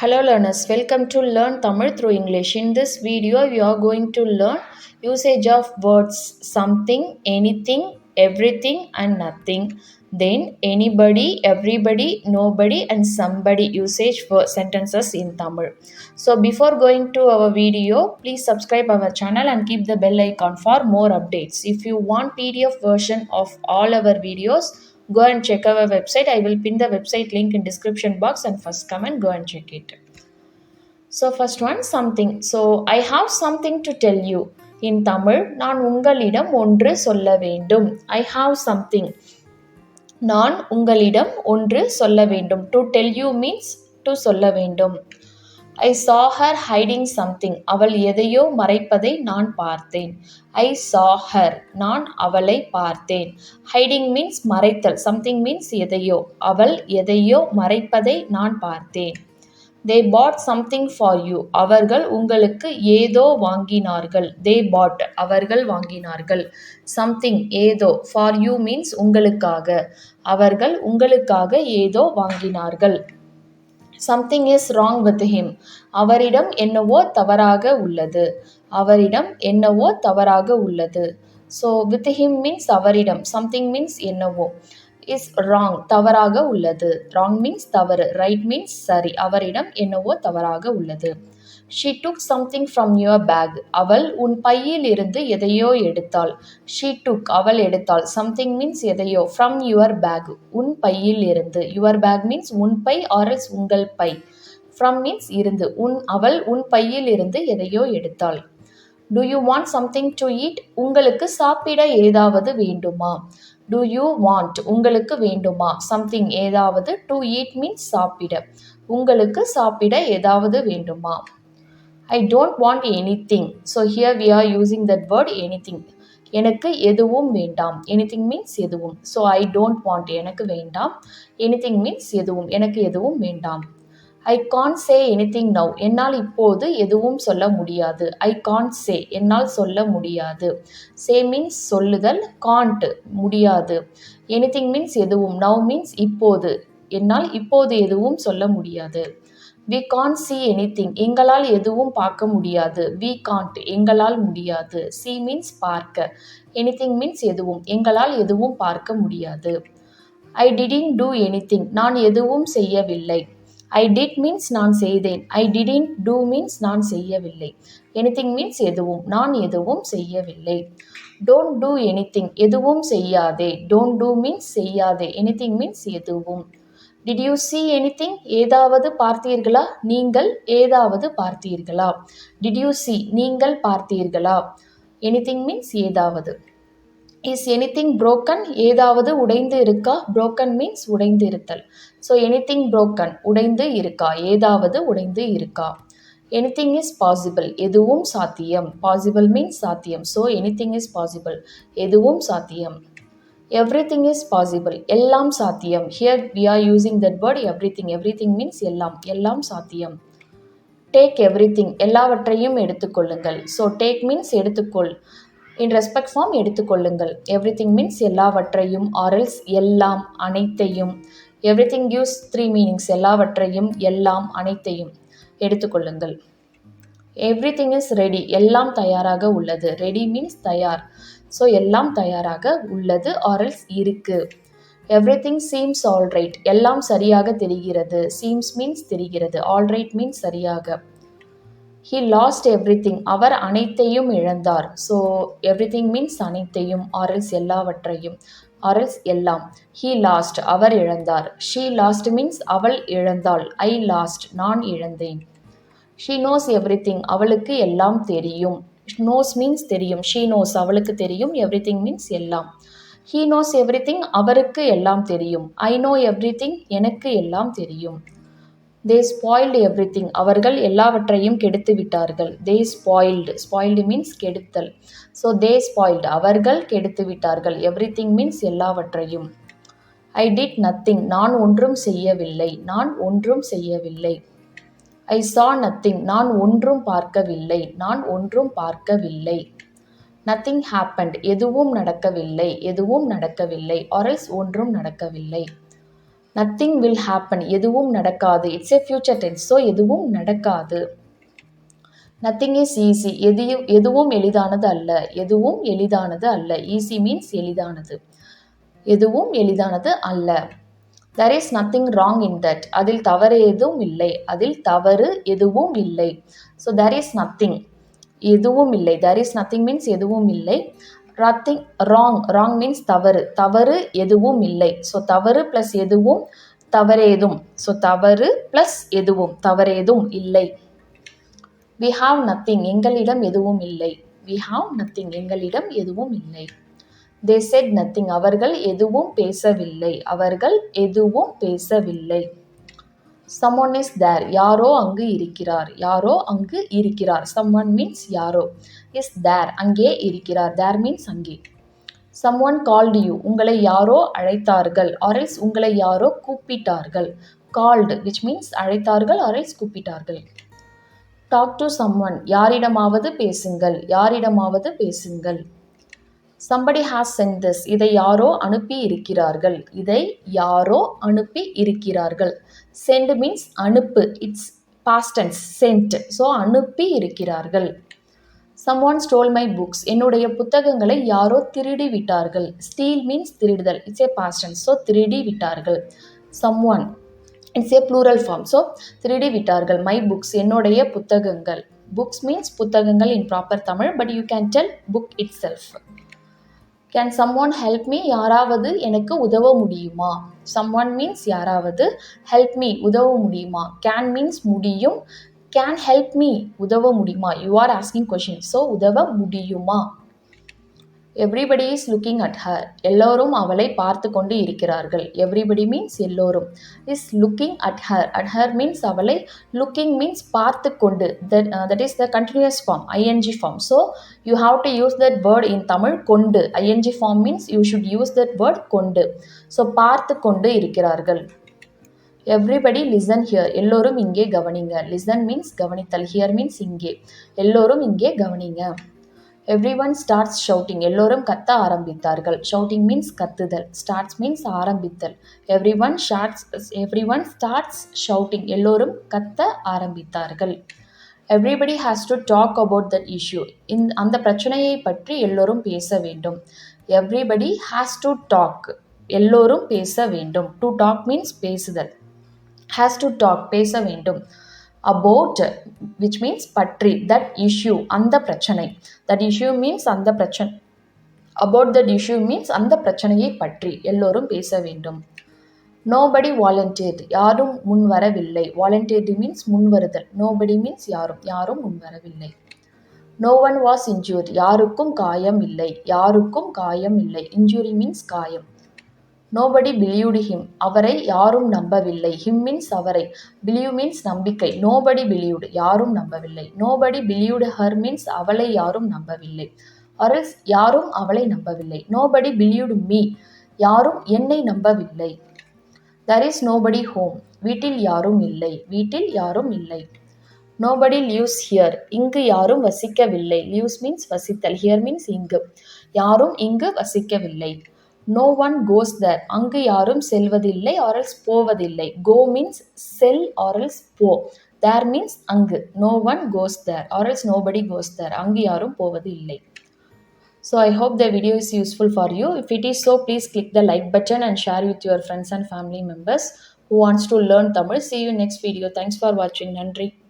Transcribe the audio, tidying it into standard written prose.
Hello learners, welcome to Learn Tamil through English. In this video, we are going to learn usage of words something, anything, everything and nothing. Then anybody, everybody, nobody and somebody usage for sentences in Tamil. So before going to our video, please subscribe our channel and keep the bell icon for more updates. If you want PDF version of all our videos, go and check our website. I will pin the website link in description box and first comment, go and check it. So first one something. So I have something to tell you. In Tamil, நான் உங்களிடம் ஒன்று சொல்ல வேண்டும். I have something. நான் உங்களிடம் ஒன்று சொல்ல வேண்டும். To tell you means to சொல்ல வேண்டும். I saw her hiding something. அவள் எதையோ மறைப்பதை நான் பார்த்தேன். I saw her. நான் அவளை பார்த்தேன். Hiding means மறைத்தல். Something means எதையோ. அவள் எதையோ மறைப்பதை நான் பார்த்தேன். They bought something for you. அவர்கள் உங்களுக்கு ஏதோ வாங்கினார்கள். They bought. அவர்கள் வாங்கினார்கள். Something ஏதோ. For you means உங்களுக்காக. அவர்கள் உங்களுக்காக ஏதோ வாங்கினார்கள். Something is wrong with him. அவரிடம் என்னவோ தவறாக உள்ளது. அவரிடம் என்னவோ தவறாக உள்ளது. So with him means அவரிடம். Something means என்னவோ. Is wrong. தவறாக உள்ளது. Wrong means தவறு. Right means சரி. அவரிடம் என்னவோ தவறாக உள்ளது. She took something from your bag. அவள் உன் பையில் இருந்து எதையோ எடுத்தாள். She took. அவள் எடுத்தாள். Something means எதையோ. From your bag. உன் பையில் இருந்து. Your bag means உன் பை or else உங்கள் பை. From means இருந்து. அவள் உன் பையில் இருந்து எதையோ எடுத்தாள். Do you want something to eat? உங்களுக்கு சாப்பிட ஏதாவது வேண்டுமா? Do you want? உங்களுக்கு வேண்டுமா? Something ஏதாவது. To eat means சாப்பிட. உங்களுக்கு சாப்பிட ஏதாவது வேண்டுமா? I don't want anything. So here we are using that word anything. எனக்கு எதுவும் வேண்டாம். Anything means எதுவும். So I don't want. எனக்கு வேண்டாம். Anything means எதுவும். எனக்கு எதுவும் வேண்டாம். I can't say anything now. என்னால் இப்போது எதுவும் சொல்ல முடியாது. I can't say. என்னால் சொல்ல முடியாது. Say means சொல்லுதல். Can't முடியாது. Anything means எதுவும். Now means இப்போது. என்னால் இப்போது எதுவும் சொல்ல முடியாது. We can't see anything. எங்களால் எதுவும் பார்க்க முடியாது. We can't. எங்களால் முடியாது. See means பார்க்க. Anything means எதுவும். எங்களால் எதுவும் பார்க்க முடியாது. I didn't do anything. நான் எதுவும் செய்யவில்லை. I did means நான் செய்தேன். I didn't do means நான் செய்யவில்லை. Anything means எதுவும். நான் எதுவும் செய்யவில்லை. Don't do anything. எதுவும் செய்யாதே. Don't do means செய்யாதே. Anything means எதுவும். Did you see anything? ஏதாவது பார்த்தீர்களா? நீங்கள் ஏதாவது பார்த்தீர்களா? Did you see? நீங்கள் பார்த்தீர்களா? Anything means ஏதாவது. Is anything broken? ஏதாவது உடைந்து இருக்கா? Broken means உடைந்து இருத்தல். So anything broken. உடைந்து இருக்கா? ஏதாவது உடைந்து இருக்கா? Anything is possible. எதுவும் சாத்தியம். Possible means சாத்தியம். So anything is possible. எதுவும் சாத்தியம். Everything is possible. எல்லாம் சாத்தியம். Here we are using that word everything. Everything means எல்லாம். எல்லாம் சாத்தியம். Take everything. எல்லாவற்றையும் எடுத்துக்கொள்ளுங்கள். So take means எடுத்துக்கொள். In respect form எடுத்துக்கொள்ளுங்கள். Everything means எல்லாவற்றையும் or else எல்லாம் அனைத்தையும். Everything gives three meanings. எல்லாவற்றையும் எல்லாம் அனைத்தையும் எடுத்துக்கொள்ளுங்கள். Everything is ready. எல்லாம் தயாராக உள்ளது. Ready means தயார். So எல்லாம் தயாராக உள்ளது or else இருக்கு. Everything seems all right. எல்லாம் சரியாக தெரிகிறது. Seems means தெரிகிறது. All right means சரியாக. He lost everything. அவர் அனைத்தையும் இழந்தார். So everything means அனைத்தையும் or else எல்லாவற்றையும் or else எல்லாம். He lost. அவர் இழந்தார். She lost means அவள் இழந்தாள். I lost. நான் இழந்தேன். She knows everything. அவளுக்கு எல்லாம் தெரியும். Knows means தெரியும். She knows. அவளுக்கு தெரியும். Everything means எல்லாம். He knows everything. அவருக்கு எல்லாம் தெரியும். I know everything. எனக்கு எல்லாம் தெரியும். They spoiled everything. அவர்கள் எல்லாவற்றையும் கெடுத்து விட்டார்கள். They spoiled. Spoiled means கெடுத்தல். So they spoiled. அவர்கள் கெடுத்து விட்டார்கள். Everything means எல்லாவற்றையும். I did nothing. நான் ஒன்றும் செய்யவில்லை. நான் ஒன்றும் செய்யவில்லை. I saw nothing. நான் ஒன்றும் பார்க்கவில்லை. நான் ஒன்றும் பார்க்கவில்லை. Nothing happened. எதுவும் நடக்கவில்லை. எதுவும் நடக்கவில்லை. Or else ஒன்றும் நடக்கவில்லை. நத்திங் வில் ஹேப்பன், எதுவும் நடக்காது. It's a future tense, so எதுவும் நடக்காது. நத்திங் இஸ் ஈஸி, எதுவும் எளிதானது அல்ல. எதுவும் எளிதானது அல்ல. ஈஸி மீன்ஸ் எளிதானது. எதுவும் எளிதானது அல்ல. there is nothing wrong in that, அதில் தவறு எதுவும் இல்லை. அதில் தவறு எதுவும் இல்லை. so there is nothing, எதுவும் இல்லை. there is nothing means எதுவும் இல்லை. nothing wrong, wrong means தவறு, தவறு எதுவும் இல்லை. so தவறு plus எதுவும் தவறேதும். so தவறு plus எதுவும் தவறேதும் இல்லை. we have nothing, எங்களிடம் எதுவும் இல்லை. we have nothing, எங்களிடம் எதுவும் இல்லை. they said nothing, அவர்கள் எதுவும் பேசவில்லை. அவர்கள் எதுவும் பேசவில்லை. someone is there, யாரோ அங்கு இருக்கிறார். யாரோ அங்கு இருக்கிறார். someone means யாரோ. is there, அங்கே இருக்கிறார். there means அங்கே. someone called you, உங்களை யாரோ அழைத்தார்கள். or else உங்களை யாரோ கூப்பிட்டார்கள். called which means அழைத்தார்கள் or else கூப்பிட்டார்கள். talk to someone, யாரிடமாவது பேசுங்கள். யாரிடமாவது பேசுங்கள். somebody has sent this, இதை யாரோ அனுப்பி இருக்கிறார்கள். இதை யாரோ அனுப்பி இருக்கிறார்கள். send means அனுப்பு, it's past tense, sent, so அனுப்பி இருக்கிறார்கள். someone stole my books, என்னுடைய புத்தகங்களை யாரோ திருடி விட்டார்கள். steal means திருடுதல், it's a past tense, so திருடி விட்டார்கள். someone, it's a plural form, so திருடி விட்டார்கள். my books, என்னுடைய புத்தகங்கள். books means புத்தகங்கள் in proper Tamil, but you can tell book itself. can someone help me, யாராவது எனக்கு உதவ முடியுமா. someone means யாராவது, help me உதவ முடியுமா. can means முடியும், can help me உதவ முடியுமா. you are asking question, so உதவ முடியுமா. everybody is looking at her, எல்லோரும் அவளை பார்த்து கொண்டு இருக்கிறார்கள். everybody means எல்லோரும். is looking at her, at her means அவளை, looking means பார்த்து கொண்டு, that is the continuous form, ing form, so you have to use that word in Tamil, கொண்டு. ing form means you should use that word கொண்டு, so பார்த்து கொண்டு இருக்கிறார்கள். everybody listen here, எல்லோரும் இங்கே கவனிங்க. listen means கவனித்தல், here means இங்கே. எல்லோரும் இங்கே கவனிங்க. everyone starts shouting, எல்லோரும் கத்த ஆரம்பித்தார்கள். shouting means கத்துதல், starts means ஆரம்பித்தல். everyone starts shouting, எல்லோரும் கத்த ஆரம்பித்தார்கள். everybody has to talk about that issue, அந்த பிரச்சனையை பற்றி எல்லோரும் பேச வேண்டும். everybody has to talk, எல்லோரும் பேச வேண்டும். to talk means பேசுதல், has to talk பேச வேண்டும். about which means பற்றி, that issue அந்த பிரச்சனை, that issue means அந்த பிரச்சனை, about that issue means அந்த பிரச்சனையை பற்றி எல்லோரும் பேச வேண்டும். nobody volunteered, யாரும் முன்வரவில்லை. volunteered means முன்வருதல், nobody means யாரும், யாரும் முன்வரவில்லை. no one was injured, யாருக்கும் காயம் இல்லை. யாருக்கும் காயம் இல்லை. injury means காயம். nobody believed him, அவரை யாரும் நம்பவில்லை. him means அவரை, believe means நம்பிக்கை. nobody believed, யாரும் நம்பவில்லை. nobody believed her means அவளை யாரும் நம்பவில்லை. or else யாரும் அவளை நம்பவில்லை. nobody believed me, யாரும் என்னை நம்பவில்லை. there is nobody home, வீட்டில் யாரும் இல்லை. வீட்டில் யாரும் இல்லை. nobody lives here, இங்கு யாரும் வசிக்கவில்லை. lives means வசித்தல், here means இங்கு. யாரும் இங்கு வசிக்கவில்லை. no one goes there, அங்கு யாரும் செல்வதில்லை or else போவதில்லை. go means sell or else போ. there means அங்கு. no one goes there or else nobody goes there, அங்கு யாரும் போவது இல்லை. so I hope the video is useful for you. if it is so, please click the like button and share with your friends and family members who wants to learn Tamil. see you next video. thanks for watching. நன்றி.